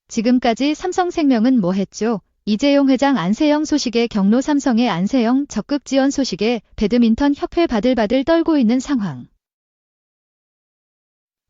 지금까지 삼성생명은 뭐 했죠? 이재용 회장 안세영 소식에 경로 삼성의 안세영 적극 지원 소식에 배드민턴 협회 바들바들 떨고 있는 상황.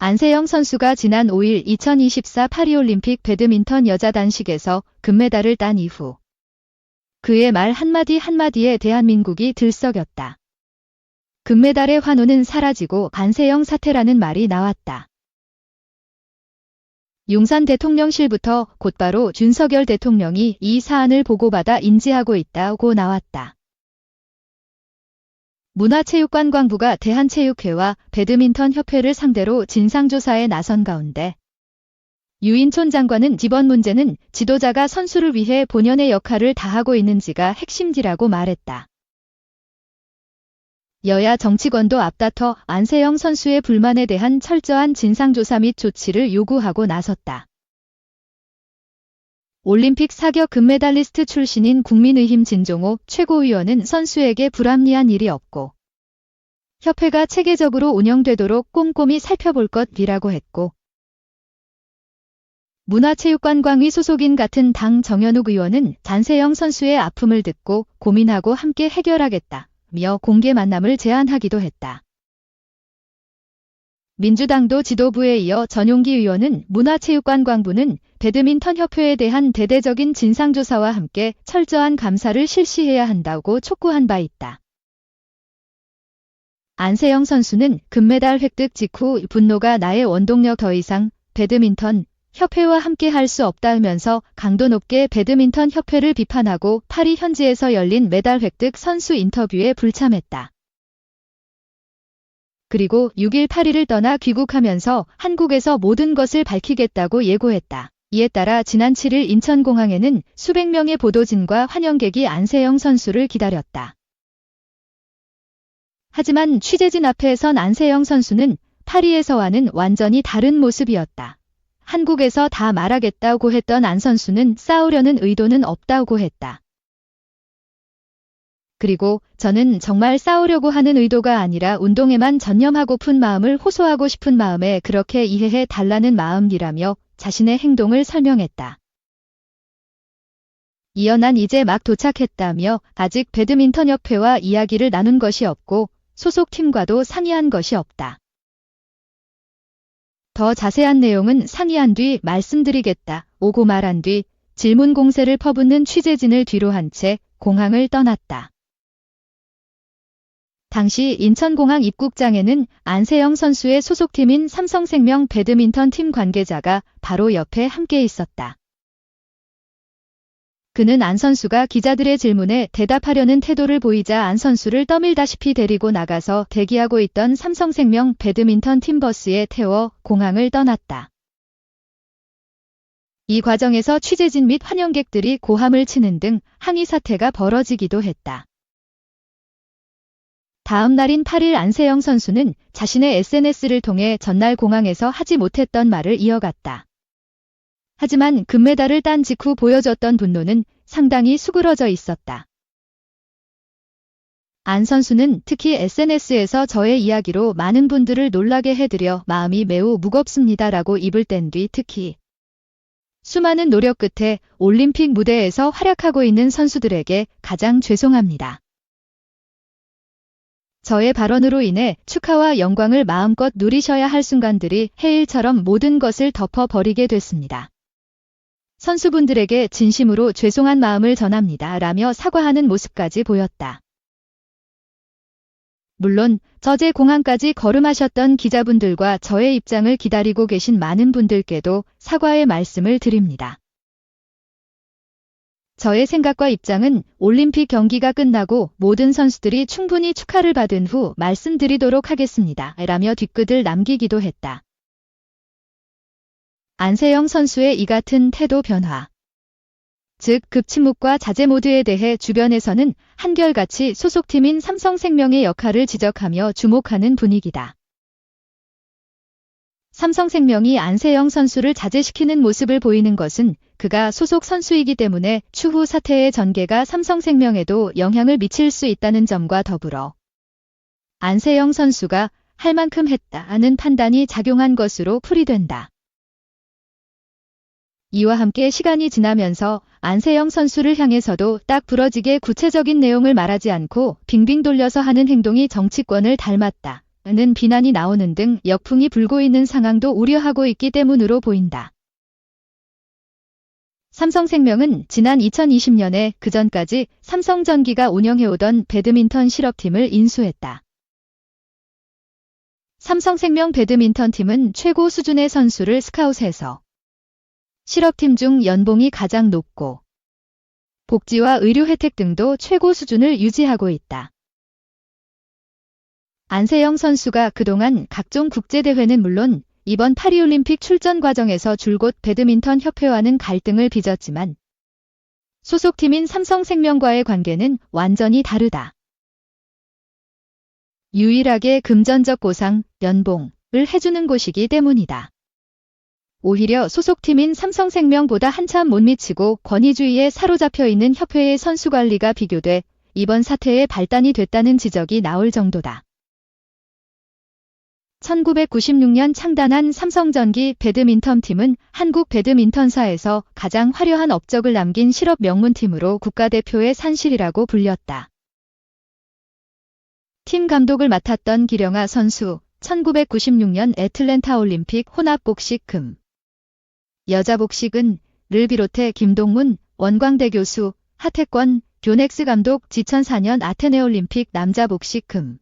안세영 선수가 지난 5일 2024 파리올림픽 배드민턴 여자 단식에서 금메달을 딴 이후 그의 말 한마디에 대한민국이 들썩였다. 금메달의 환호는 사라지고 안세영 사태라는 말이 나왔다. 용산 대통령실부터 곧바로 윤석열 대통령이 이 사안을 보고받아 인지하고 있다고 나왔다. 문화체육관광부가 대한체육회와 배드민턴협회를 상대로 진상조사에 나선 가운데 유인촌 장관은 이번 문제는 지도자가 선수를 위해 본연의 역할을 다하고 있는지가 핵심지라고 말했다. 여야 정치권도 앞다퉈 안세영 선수의 불만에 대한 철저한 진상조사 및 조치를 요구하고 나섰다. 올림픽 사격 금메달리스트 출신인 국민의힘 진종호 최고위원은 선수에게 불합리한 일이 없고 협회가 체계적으로 운영되도록 꼼꼼히 살펴볼 것이라고 했고 문화체육관광위 소속인 같은 당 정현욱 의원은 안세영 선수의 아픔을 듣고 고민하고 함께 해결하겠다. 며 공개 만남을 제안하기도 했다. 민주당도 지도부에 이어 전용기 의원은 문화체육관광부는 배드민턴협회에 대한 대대적인 진상조사와 함께 철저한 감사를 실시해야 한다고 촉구한 바 있다. 안세영 선수는 금메달 획득 직후 분노가 나의 원동력 더 이상 배드민턴 협회와 함께 할 수 없다면서 강도 높게 배드민턴 협회를 비판하고 파리 현지에서 열린 메달 획득 선수 인터뷰에 불참했다. 그리고 6일 파리를 떠나 귀국하면서 한국에서 모든 것을 밝히겠다고 예고했다. 이에 따라 지난 7일 인천공항에는 수백 명의 보도진과 환영객이 안세영 선수를 기다렸다. 하지만 취재진 앞에 선 안세영 선수는 파리에서와는 완전히 다른 모습이었다. 한국에서 다 말하겠다고 했던 안 선수는 싸우려는 의도는 없다고 했다. 그리고 저는 정말 싸우려고 하는 의도가 아니라 운동에만 전념하고픈 마음을 호소하고 싶은 마음에 그렇게 이해해 달라는 마음이라며 자신의 행동을 설명했다. 이어 난 이제 막 도착했다며 아직 배드민턴협회와 이야기를 나눈 것이 없고 소속팀과도 상의한 것이 없다. 더 자세한 내용은 상의한 뒤 말씀드리겠다. 오고 말한 뒤 질문 공세를 퍼붓는 취재진을 뒤로 한 채 공항을 떠났다. 당시 인천공항 입국장에는 안세영 선수의 소속팀인 삼성생명 배드민턴 팀 관계자가 바로 옆에 함께 있었다. 그는 안 선수가 기자들의 질문에 대답하려는 태도를 보이자 안 선수를 떠밀다시피 데리고 나가서 대기하고 있던 삼성생명 배드민턴 팀 버스에 태워 공항을 떠났다. 이 과정에서 취재진 및 환영객들이 고함을 치는 등 항의 사태가 벌어지기도 했다. 다음 날인 8일 안세영 선수는 자신의 SNS를 통해 전날 공항에서 하지 못했던 말을 이어갔다. 하지만 금메달을 딴 직후 보여줬던 분노는 상당히 수그러져 있었다. 안 선수는 특히 SNS에서 저의 이야기로 많은 분들을 놀라게 해드려 마음이 매우 무겁습니다라고 입을 뗀 뒤 특히 수많은 노력 끝에 올림픽 무대에서 활약하고 있는 선수들에게 가장 죄송합니다. 저의 발언으로 인해 축하와 영광을 마음껏 누리셔야 할 순간들이 해일처럼 모든 것을 덮어버리게 됐습니다. 선수분들에게 진심으로 죄송한 마음을 전합니다. 라며 사과하는 모습까지 보였다. 물론 저제 공항까지 걸음하셨던 기자분들과 저의 입장을 기다리고 계신 많은 분들께도 사과의 말씀을 드립니다. 저의 생각과 입장은 올림픽 경기가 끝나고 모든 선수들이 충분히 축하를 받은 후 말씀드리도록 하겠습니다. 라며 뒤끝을 남기기도 했다. 안세영 선수의 이 같은 태도 변화. 즉 급침묵과 자제 모드에 대해 주변에서는 한결같이 소속팀인 삼성생명의 역할을 지적하며 주목하는 분위기다. 삼성생명이 안세영 선수를 자제시키는 모습을 보이는 것은 그가 소속 선수이기 때문에 추후 사태의 전개가 삼성생명에도 영향을 미칠 수 있다는 점과 더불어 안세영 선수가 할 만큼 했다는 판단이 작용한 것으로 풀이된다. 이와 함께 시간이 지나면서 안세영 선수를 향해서도 딱 부러지게 구체적인 내용을 말하지 않고 빙빙 돌려서 하는 행동이 정치권을 닮았다는 비난이 나오는 등 역풍이 불고 있는 상황도 우려하고 있기 때문으로 보인다. 삼성생명은 지난 2020년에 그전까지 삼성전기가 운영해오던 배드민턴 실업팀을 인수했다. 삼성생명 배드민턴팀은 최고 수준의 선수를 스카웃해서 실업팀 중 연봉이 가장 높고 복지와 의료 혜택 등도 최고 수준을 유지하고 있다. 안세영 선수가 그동안 각종 국제대회는 물론 이번 파리올림픽 출전 과정에서 줄곧 배드민턴 협회와는 갈등을 빚었지만 소속팀인 삼성생명과의 관계는 완전히 다르다. 유일하게 금전적 보상, 연봉을 해주는 곳이기 때문이다. 오히려 소속팀인 삼성생명보다 한참 못 미치고 권위주의에 사로잡혀 있는 협회의 선수관리가 비교돼 이번 사태의 발단이 됐다는 지적이 나올 정도다. 1996년 창단한 삼성전기 배드민턴팀은 한국 배드민턴사에서 가장 화려한 업적을 남긴 실업 명문팀으로 국가대표의 산실이라고 불렸다. 팀 감독을 맡았던 기령아 선수, 1996년 애틀랜타 올림픽 혼합복식 금. 여자 복식은 를 비롯해 김동문, 원광대 교수, 하태권, 교넥스 감독 2004년 아테네 올림픽 남자 복식 금.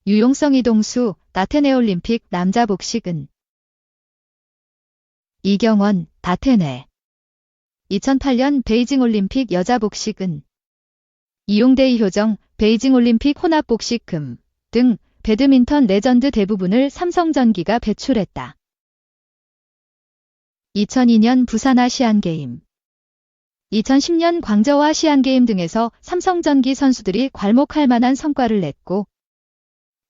유용성 이동수, 아테네 올림픽 남자 복식은 이경원, 아테네 2008년 베이징 올림픽 여자 복식은 이용대 이효정, 베이징 올림픽 혼합 복식 금 등 배드민턴 레전드 대부분을 삼성전기가 배출했다. 2002년 부산 아시안게임 2010년 광저우 아시안게임 등에서 삼성전기 선수들이 괄목할 만한 성과를 냈고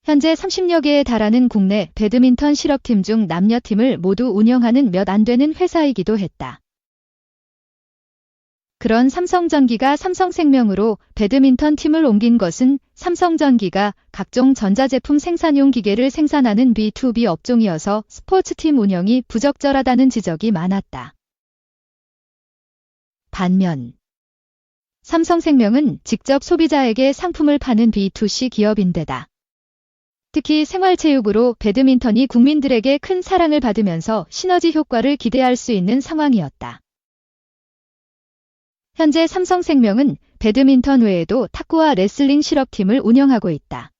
현재 30여 개에 달하는 국내 배드민턴 실업팀 중 남녀팀을 모두 운영하는 몇 안 되는 회사이기도 했다. 그런 삼성전기가 삼성생명으로 배드민턴 팀을 옮긴 것은 삼성전기가 각종 전자제품 생산용 기계를 생산하는 B2B 업종이어서 스포츠팀 운영이 부적절하다는 지적이 많았다. 반면 삼성생명은 직접 소비자에게 상품을 파는 B2C 기업인데다. 특히 생활체육으로 배드민턴이 국민들에게 큰 사랑을 받으면서 시너지 효과를 기대할 수 있는 상황이었다. 현재 삼성생명은 배드민턴 외에도 탁구와 레슬링 실업팀을 운영하고 있다.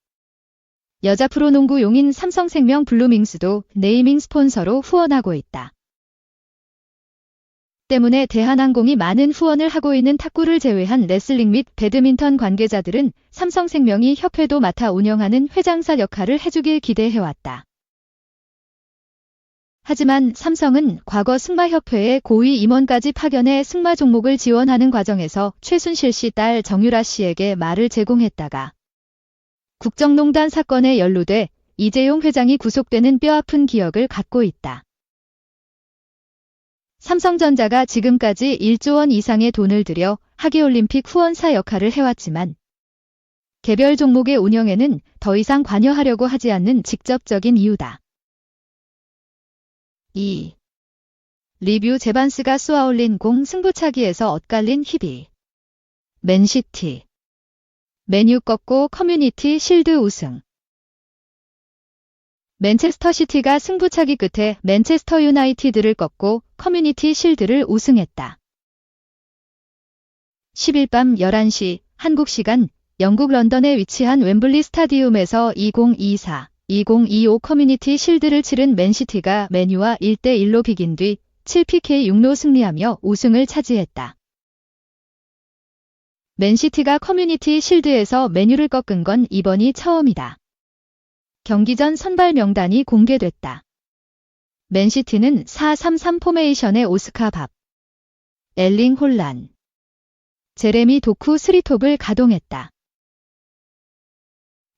여자 프로농구 용인 삼성생명 블루밍스도 네이밍 스폰서로 후원하고 있다. 때문에 대한항공이 많은 후원을 하고 있는 탁구를 제외한 레슬링 및 배드민턴 관계자들은 삼성생명이 협회도 맡아 운영하는 회장사 역할을 해주길 기대해왔다. 하지만 삼성은 과거 승마협회에 고위 임원까지 파견해 승마 종목을 지원하는 과정에서 최순실 씨 딸 정유라 씨에게 말을 제공했다가 국정농단 사건에 연루돼 이재용 회장이 구속되는 뼈아픈 기억을 갖고 있다. 삼성전자가 지금까지 1조 원 이상의 돈을 들여 하계올림픽 후원사 역할을 해왔지만 개별 종목의 운영에는 더 이상 관여하려고 하지 않는 직접적인 이유다. 2. 리뷰 제반스가 쏘아올린 공 승부차기에서 엇갈린 희비. 맨시티. 맨유 꺾고 커뮤니티 실드 우승. 맨체스터 시티가 승부차기 끝에 맨체스터 유나이티드를 꺾고 커뮤니티 실드를 우승했다. 10일 밤 11시 한국 시간 영국 런던에 위치한 웸블리 스타디움에서 2024-2025 커뮤니티 실드를 치른 맨시티가 맨유와 1대1로 비긴 뒤 7PK 6로 승리하며 우승을 차지했다. 맨시티가 커뮤니티 실드에서 맨유를 꺾은 건 이번이 처음이다. 경기 전 선발 명단이 공개됐다. 맨시티는 4-3-3 포메이션의 오스카 밥, 엘링 홀란, 제레미 도쿠 3톱을 가동했다.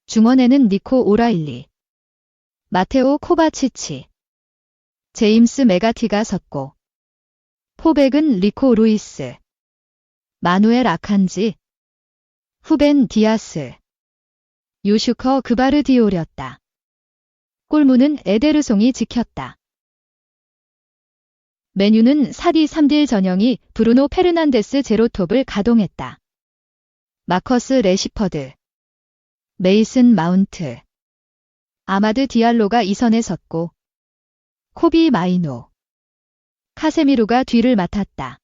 중원에는 니코 오라일리, 마테오 코바치치, 제임스 메가티가 섰고 포백은 리코 루이스, 마누엘 아칸지, 후벤 디아스, 요슈커 그바르디올이었다. 골문은 에데르송이 지켰다. 메뉴는 4D3딜 전형이 브루노 페르난데스 제로톱을 가동했다. 마커스 레시퍼드, 메이슨 마운트, 아마드 디알로가 2선에 섰고 코비 마이노, 카세미루가 뒤를 맡았다.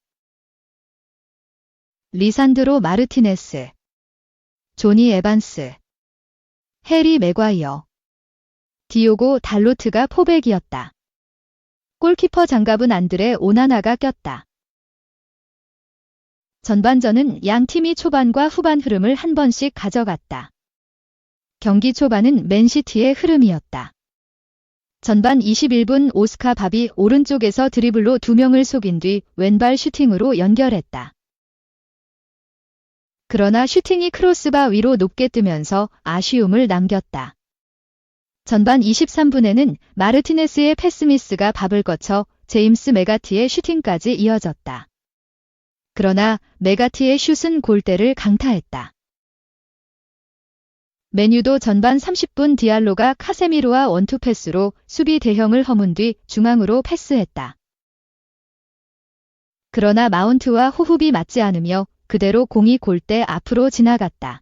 리산드로 마르티네스, 조니 에반스, 해리 맥과이어, 디오고 달로트가 포백이었다. 골키퍼 장갑은 안드레 오나나가 꼈다. 전반전은 양 팀이 초반과 후반 흐름을 한 번씩 가져갔다. 경기 초반은 맨시티의 흐름이었다. 전반 21분 오스카 밥이 오른쪽에서 드리블로 2명을 속인 뒤 왼발 슈팅으로 연결했다. 그러나 슈팅이 크로스바 위로 높게 뜨면서 아쉬움을 남겼다. 전반 23분에는 마르티네스의 패스미스가 밥을 거쳐 제임스 메가티의 슈팅까지 이어졌다. 그러나 메가티의 슛은 골대를 강타했다. 맨유도 전반 30분 디알로가 카세미로와 원투 패스로 수비 대형을 허문 뒤 중앙으로 패스했다. 그러나 마운트와 호흡이 맞지 않으며 그대로 공이 골대 앞으로 지나갔다.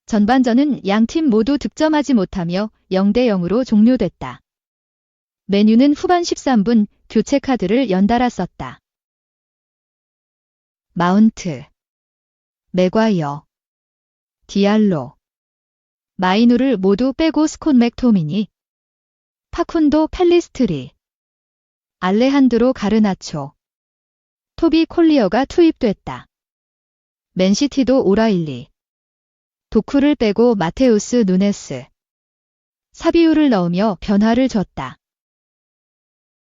전반전은 양팀 모두 득점하지 못하며 0대0으로 종료됐다. 맨유는 후반 13분 교체 카드를 연달아 썼다. 마운트, 맥과이어, 디알로, 마이누를 모두 빼고 스콧 맥토미니, 파쿤도 펠리스트리, 알레한드로 가르나초, 토비 콜리어가 투입됐다. 맨시티도 오라일리, 도쿠를 빼고 마테우스 누네스, 사비우를 넣으며 변화를 줬다.